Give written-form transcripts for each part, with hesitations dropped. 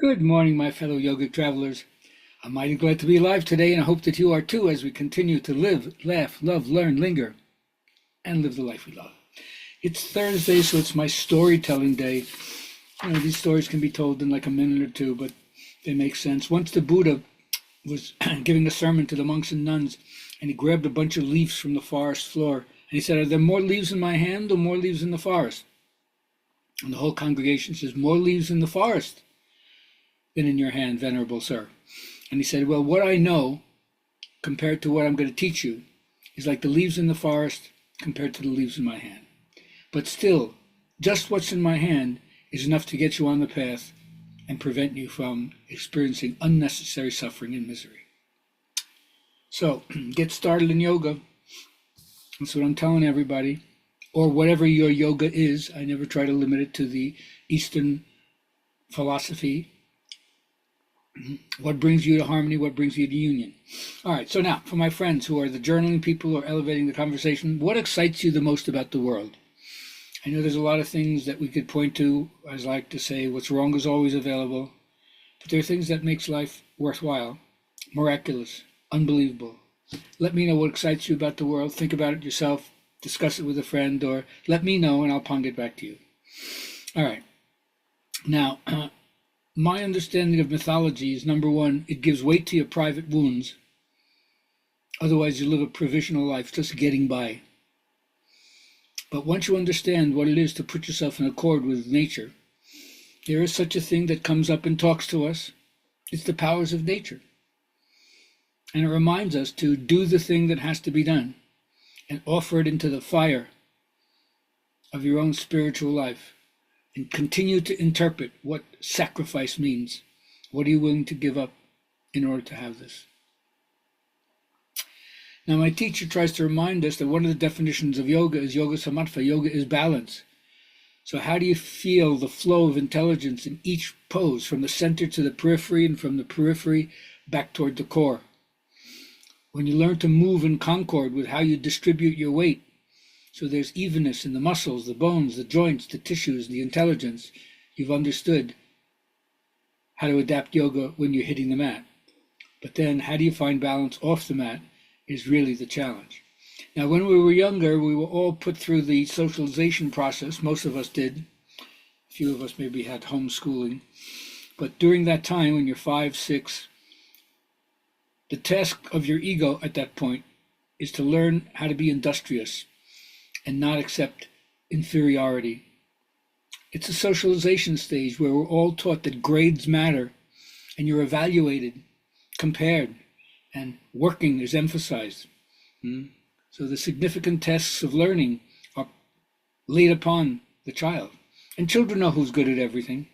Good morning, my fellow yogic travelers. I'm mighty glad to be alive today, and I hope that you are too as we continue to live, laugh, love, learn, linger, and live the life we love. It's Thursday, so it's my storytelling day. These stories can be told in like a minute or two, but they make sense. Once the Buddha was giving a sermon to the monks and nuns, and he grabbed a bunch of leaves from the forest floor, and he said, "Are there more leaves in my hand or more leaves in the forest?" And the whole congregation says, "More leaves in the forest than in your hand, venerable sir." And he said, "Well, what I know compared to what I'm going to teach you is like the leaves in the forest compared to the leaves in my hand. But still, just what's in my hand is enough to get you on the path and prevent you from experiencing unnecessary suffering and misery." So get started in yoga. That's what I'm telling everybody. Or whatever your yoga is. I never try to limit it to the Eastern philosophy. What brings you to harmony? What brings you to union? All right, so now, for my friends who are the journaling people or elevating the conversation, what excites you the most about the world? I know there's a lot of things that we could point to. I like to say, what's wrong is always available. But there are things that makes life worthwhile, miraculous, unbelievable. Let me know what excites you about the world. Think about it yourself. Discuss it with a friend, or let me know and I'll pong it back to you. All right. Now, my understanding of mythology is, number one, it gives weight to your private wounds. Otherwise, you live a provisional life, just getting by. But once you understand what it is to put yourself in accord with nature, there is such a thing that comes up and talks to us. It's the powers of nature. And it reminds us to do the thing that has to be done and offer it into the fire of your own spiritual life. And continue to interpret what sacrifice means. What are you willing to give up in order to have this? Now, my teacher tries to remind us that one of the definitions of yoga is yoga samatva. Yoga is balance. So how do you feel the flow of intelligence in each pose, from the center to the periphery and from the periphery back toward the core? When you learn to move in concord with how you distribute your weight, so there's evenness in the muscles, the bones, the joints, the tissues, the intelligence. You've understood how to adapt yoga when you're hitting the mat. But then how do you find balance off the mat is really the challenge. Now, when we were younger, we were all put through the socialization process. Most of us did. A few of us maybe had homeschooling. But during that time, when you're 5, 6, the task of your ego at that point is to learn how to be industrious and not accept inferiority. It's a socialization stage where we're all taught that grades matter and you're evaluated, compared, and working is emphasized. So the significant tests of learning are laid upon the child. And children know who's good at everything.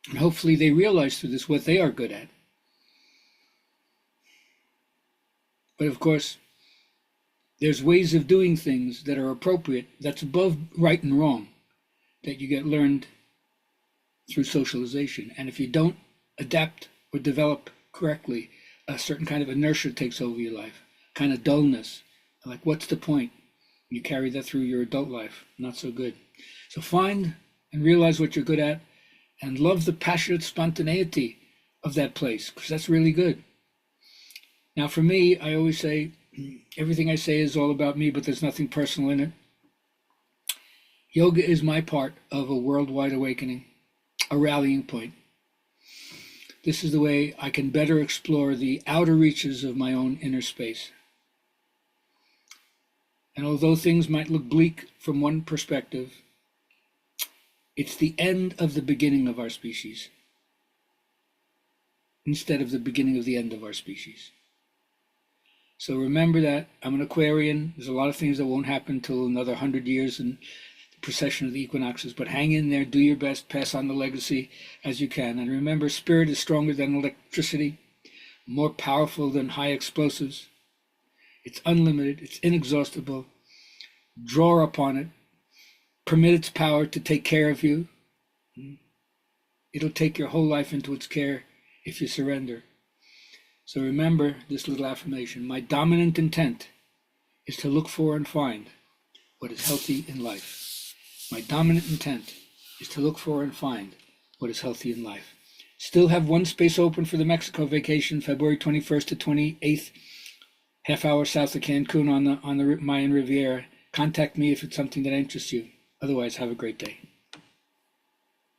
And hopefully they realize through this what they are good at. But of course, there's ways of doing things that are appropriate, that's above right and wrong, that you get learned through socialization. And if you don't adapt or develop correctly, a certain kind of inertia takes over your life, kind of dullness. Like, what's the point? You carry that through your adult life. Not so good. So find and realize what you're good at and love the passionate spontaneity of that place, because that's really good. Now, for me, I always say, everything I say is all about me, but there's nothing personal in it. Yoga is my part of a worldwide awakening, a rallying point. This is the way I can better explore the outer reaches of my own inner space. And although things might look bleak from one perspective, it's the end of the beginning of our species, instead of the beginning of the end of our species. So remember that. I'm an Aquarian. There's a lot of things that won't happen until another 100 years in the precession of the equinoxes. But hang in there, do your best, pass on the legacy as you can. And remember, spirit is stronger than electricity, more powerful than high explosives. It's unlimited, it's inexhaustible. Draw upon it. Permit its power to take care of you. It'll take your whole life into its care if you surrender. So remember this little affirmation. My dominant intent is to look for and find what is healthy in life. My dominant intent is to look for and find what is healthy in life. Still have one space open for the Mexico vacation, February 21st to 28th, half hour south of Cancun on the Mayan Riviera. Contact me if it's something that interests you. Otherwise, have a great day.